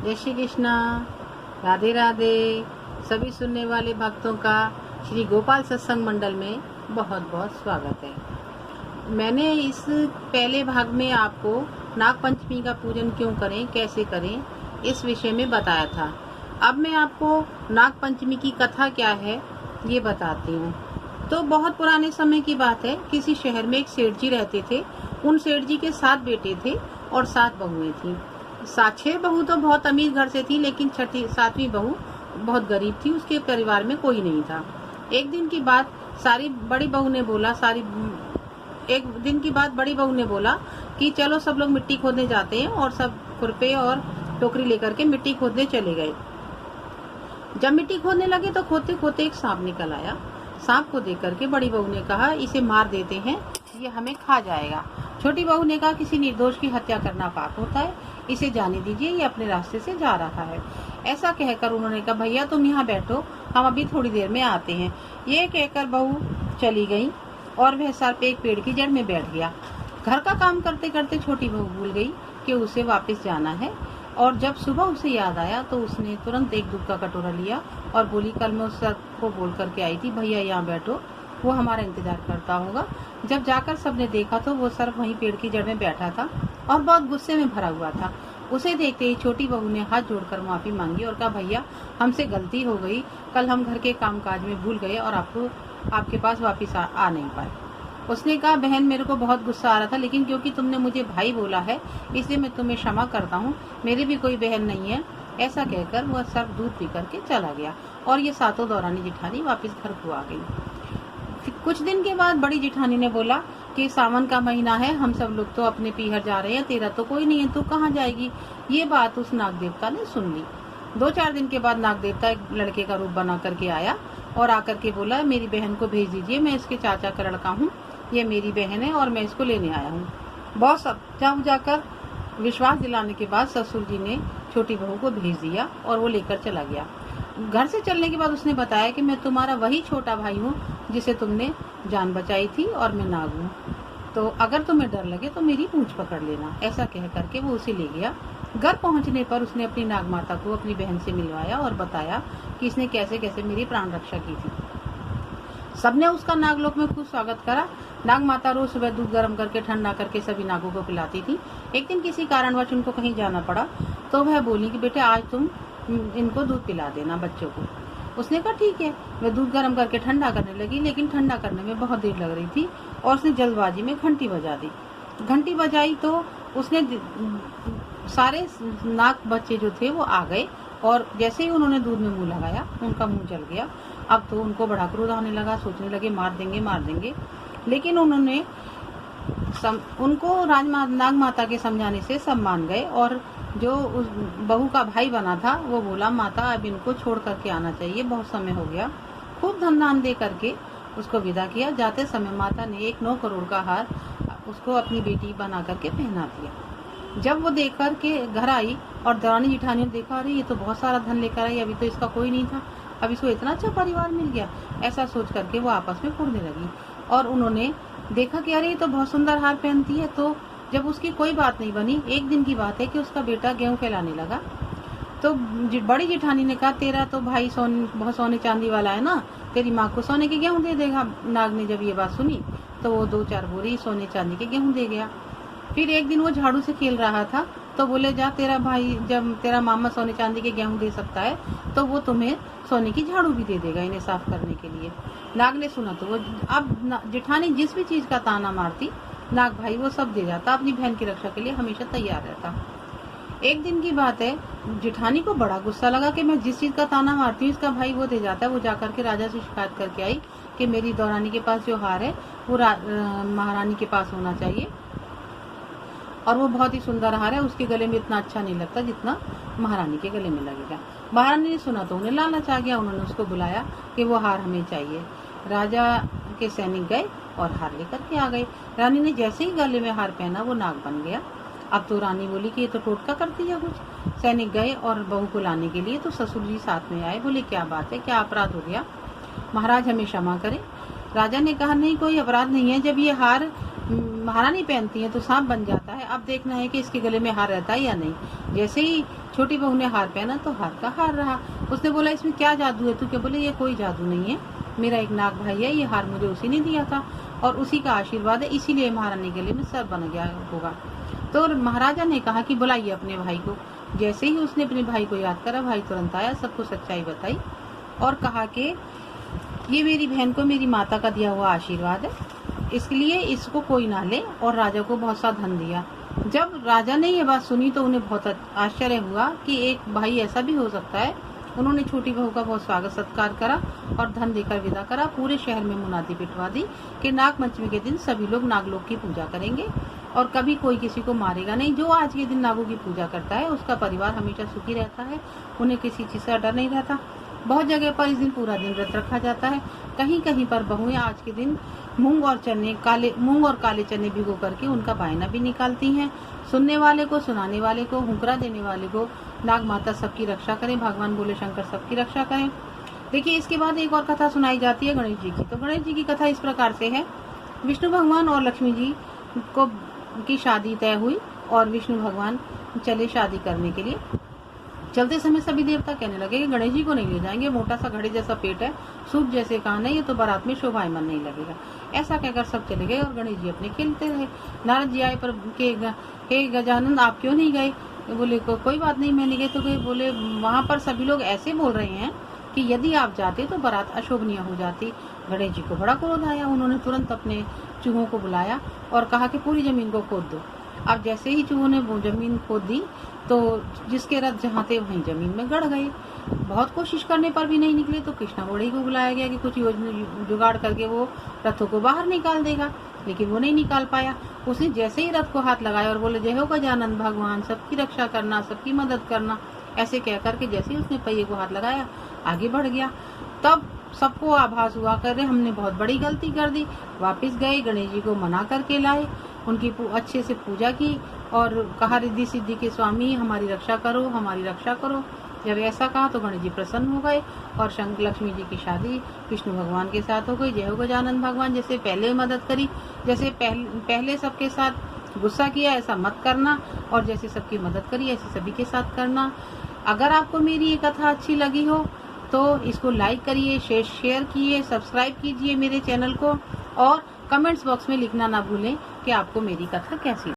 जय श्री कृष्णा, राधे राधे। सभी सुनने वाले भक्तों का श्री गोपाल सत्संग मंडल में बहुत बहुत स्वागत है। मैंने इस पहले भाग में आपको नाग पंचमी का पूजन क्यों करें, कैसे करें, इस विषय में बताया था। अब मैं आपको नाग पंचमी की कथा क्या है ये बताती हूँ। तो बहुत पुराने समय की बात है, किसी शहर में एक सेठ जी रहते थे। उन सेठ जी के 7 बेटे थे और 7 बहुएं थी। 6 बहू तो बहुत अमीर घर से थी, लेकिन 7वीं बहू बहुत गरीब थी। उसके परिवार में कोई नहीं था। एक दिन की बात बड़ी बहू ने बोला कि चलो सब लोग मिट्टी खोदने जाते हैं, और सब खुरपे और टोकरी लेकर के मिट्टी खोदने चले गए। जब मिट्टी खोदने लगे तो खोदते खोदते एक सांप निकल आया। सांप को देख करके बड़ी बहू ने कहा, इसे मार देते हैं, ये हमें खा जाएगा। छोटी बहू ने कहा, किसी निर्दोष की हत्या करना पाप होता है, इसे जाने दीजिए, ये अपने रास्ते से जा रहा है। ऐसा कहकर उन्होंने कहा, भैया तुम यहाँ बैठो, हम अभी थोड़ी देर में आते हैं। ये कहकर बहू चली गई और वह सर्प एक पेड़ की जड़ में बैठ गया। घर का काम करते करते छोटी बहू भूल गई कि उसे वापस जाना है, और जब सुबह उसे याद आया तो उसने तुरंत एक दूध का कटोरा लिया और बोली, कल मैं उस सर्प को बोल करके आई थी, भैया यहाँ बैठो, वो हमारा इंतजार करता होगा। जब जाकर सबने देखा तो वो सर्प वहीं पेड़ की जड़ में बैठा था और बहुत गुस्से में भरा हुआ था। उसे देखते ही छोटी बहू ने हाथ जोड़कर माफी मांगी और कहा, भैया हमसे गलती हो गई, कल हम घर के कामकाज में भूल गए और आपके पास वापिस आ नहीं पाए। उसने कहा, बहन मेरे को बहुत गुस्सा आ रहा था, लेकिन क्योंकि तुमने मुझे भाई बोला है इसलिए मैं तुम्हें क्षमा करता हूँ, मेरी भी कोई बहन नहीं है। ऐसा कहकर वह सर्प दूध पी करके चला गया और ये 7 दौरानी जिठानी वापस घर को आ गई। कुछ दिन के बाद बड़ी जिठानी ने बोला कि सावन का महीना है, हम सब लोग तो अपने पीहर जा रहे हैं, तेरा तो कोई नहीं है, तू कहाँ जाएगी। ये बात उस नाग देवता ने सुन ली। 2-4 दिन के बाद नाग देवता एक लड़के का रूप बना करके आया और आकर के बोला, मेरी बहन को भेज दीजिए, मैं इसके चाचा का लड़का हूँ, ये मेरी बहन है और मैं इसको लेने आया हूँ। बहुत सब जाकर विश्वास दिलाने के बाद ससुर जी ने छोटी बहू को भेज दिया और वो लेकर चला गया। घर से चलने के बाद उसने बताया कि मैं तुम्हारा वही छोटा भाई हूँ जिसे तुमने जान बचाई थी और मैं नाग हूँ, तो अगर तुम्हें डर लगे तो मेरी पूंछ पकड़ लेना। ऐसा कह करके वो उसे ले गया। घर पहुंचने पर उसने अपनी नाग माता को अपनी बहन से मिलवाया और बताया कि इसने कैसे कैसे मेरी प्राण रक्षा की थी। सबने उसका नागलोक में खूब स्वागत करा। नाग माता रोज सुबह दूध गर्म करके ठंडा करके सभी नागों को पिलाती थी। एक दिन किसी कारणवश उनको कहीं जाना पड़ा तो वह बोली कि बेटे आज तुम इनको दूध पिला देना बच्चों को। उसने कहा ठीक है। वह दूध गर्म करके ठंडा करने लगी, लेकिन ठंडा करने में बहुत देर लग रही थी और उसने जल्दबाजी में घंटी बजा दी। घंटी बजाई तो उसने सारे नाग बच्चे जो थे वो आ गए और जैसे ही उन्होंने दूध में मुंह लगाया उनका मुंह जल गया। अब तो उनको बड़ा क्रोध आने लगा, सोचने लगे मार देंगे, लेकिन उन्होंने उनको नाग माता के समझाने से सब मान गए। और जो उस बहू का भाई बना था वो बोला, माता अब इनको छोड़ करके आना चाहिए, बहुत समय हो गया। खूब धन दान दे करके उसको विदा किया। जाते समय माता ने एक 9 करोड़ का हार उसको अपनी बेटी बना करके पहना दिया। जब वो देख कर के घर आई और दौरानी जिठानी ने देखा, अरे ये तो बहुत सारा धन लेकर आई, अभी तो इसका कोई नहीं था, अब इसको इतना अच्छा परिवार मिल गया। ऐसा सोच करके वो आपस में फूटने लगी और उन्होंने देखा कि अरे ये तो बहुत सुंदर हार पहनती है। तो जब उसकी कोई बात नहीं बनी, एक दिन की बात है कि उसका बेटा गेहूं फैलाने लगा। तो बड़ी जिठानी ने कहा, तेरा तो भाई बहुत सोने चांदी वाला है ना, तेरी माँ को सोने के गेहूं दे देगा। नाग ने जब ये बात सुनी तो वो 2-4 बोरी सोने चांदी के गेहूं दे गया। फिर एक दिन वो झाड़ू से खेल रहा था तो बोले, जा तेरा भाई, जब तेरा मामा सोने चांदी के गेहूं दे सकता है तो वो तुम्हें सोने की झाड़ू भी दे देगा इन्हें साफ करने के लिए। नाग ने सुना तो वो अब जिठानी जिस भी चीज का ताना मारती, नाग भाई वो सब दे जाता, अपनी बहन की रक्षा के लिए हमेशा तैयार रहता। एक दिन की बात है, जिठानी को बड़ा गुस्सा लगा कि मैं जिस चीज का ताना मारती हूँ इसका भाई वो दे जाता है। वो जाकर के राजा से शिकायत करके आई कि मेरी दौरानी के पास जो हार है वो महारानी के पास होना चाहिए, और वो बहुत ही सुंदर हार है, उसके गले में इतना अच्छा नहीं लगता जितना महारानी के गले में लगेगा। महारानी ने सुना तो उन्हें लालच आ गया, उन्होंने उसको बुलाया कि वो हार हमें चाहिए। राजा के सैनिक गए और हार लेकर के आ गए। रानी ने जैसे ही गले में हार पहना वो नाग बन गया। अब तो रानी बोली कि ये तो टोटका करती है कुछ। सैनिक गए और बहू को लाने के लिए, तो ससुर जी साथ में आए। बोले क्या बात है, क्या अपराध हो गया, महाराज हमें क्षमा करें। राजा ने कहा, नहीं कोई अपराध नहीं है, जब ये हार महारानी पहनती है तो सांप बन जाता है। अब देखना है कि इसके गले में हार रहता है या नहीं। जैसे ही छोटी बहू ने हार पहना तो हार का हार रहा। उसने बोला इसमें क्या जादू है? तो क्या बोले ये कोई जादू नहीं है, मेरा एक नाग भाई है, ये हार मुझे उसी ने दिया था और उसी का आशीर्वाद है, इसीलिए महारानी गले में सर बन गया होगा। तो महाराजा ने कहा कि बुलाइए अपने भाई को। जैसे ही उसने अपने भाई को याद करा, भाई तुरंत आया, सबको सच्चाई बताई और कहा कि ये मेरी बहन को मेरी माता का दिया हुआ आशीर्वाद है, इसलिए इसको कोई ना ले, और राजा को बहुत सा धन दिया। जब राजा ने ये बात सुनी तो उन्हें बहुत आश्चर्य हुआ कि एक भाई ऐसा भी हो सकता है। उन्होंने छोटी बहू का बहुत स्वागत सत्कार करा और धन देकर विदा करा। पूरे शहर में मुनादी पिटवा दी कि नागपंचमी के दिन सभी लोग नागलोक की पूजा करेंगे और कभी कोई किसी को मारेगा नहीं। जो आज के दिन नागों की पूजा करता है उसका परिवार हमेशा सुखी रहता है, उन्हें किसी चीज का डर नहीं रहता। बहुत जगह पर इस दिन पूरा दिन व्रत रखा जाता है। कहीं कहीं पर बहुएं आज के दिन मूंग और काले चने भिगो करके उनका बायना भी निकालती हैं। सुनने वाले को, सुनाने वाले को, हुंकरा देने वाले को नाग माता सबकी रक्षा करें, भगवान बोले शंकर सबकी रक्षा करें। देखिए, इसके बाद एक और कथा सुनाई जाती है गणेश जी की। तो गणेश जी की कथा इस प्रकार से है। विष्णु भगवान और लक्ष्मी जी को की शादी तय हुई और विष्णु भगवान चले शादी करने के लिए। चलते समय सभी देवता कहने लगे कि गणेश जी को नहीं ले जाएंगे, मोटा सा घड़े जैसा पेट है, सूप जैसे कान है, ये तो बारात में शोभायमान नहीं लगेगा। ऐसा कहकर सब चले गए और गणेश जी अपने खेलते रहे। नारद जी आए पर हे गजानन आप क्यों नहीं गए? बोले कोई बात नहीं, मैं नहीं गई। तो बोले वहाँ पर सभी लोग ऐसे बोल रहे हैं कि यदि आप जाते तो बारात अशोभनीय हो जाती। गणेश जी को बड़ा क्रोध आया। उन्होंने तुरंत अपने चूहों को बुलाया और कहा कि पूरी जमीन को खोद दो। अब जैसे ही चूहों ने वो जमीन खोद दी तो जिसके रथ जहाँ थे वहीं जमीन में गड़ गए। बहुत कोशिश करने पर भी नहीं निकले तो कृष्णा बड़े को बुलाया गया कि कुछ योजना जुगाड़ करके वो रथों को बाहर निकाल देगा, लेकिन वो नहीं निकाल पाया। उसने जैसे ही रथ को हाथ लगाया और बोले जय हो गजानन भगवान, सबकी रक्षा करना, सबकी मदद करना, ऐसे कह करके जैसे ही उसने पहिए को हाथ लगाया आगे बढ़ गया। तब सबको आभास हुआ कर रहे हमने बहुत बड़ी गलती कर दी। वापस गए, गणेश जी को मना करके लाए, उनकी अच्छे से पूजा की और कहा रिद्धि सिद्धि के स्वामी हमारी रक्षा करो, हमारी रक्षा करो। जब ऐसा कहा तो गणेश जी प्रसन्न हो गए और शंकर लक्ष्मी जी की शादी विष्णु भगवान के साथ हो गई। जय हो गजानन भगवान। जैसे पहले मदद करी, जैसे पहले सबके साथ गुस्सा किया ऐसा मत करना, और जैसे सबकी मदद करी ऐसे सभी के साथ करना। अगर आपको मेरी ये कथा अच्छी लगी हो तो इसको लाइक करिए, शेयर कीजिए, सब्सक्राइब कीजिए मेरे चैनल को और कमेंट्स बॉक्स में लिखना ना भूलें कि आपको मेरी कथा कैसी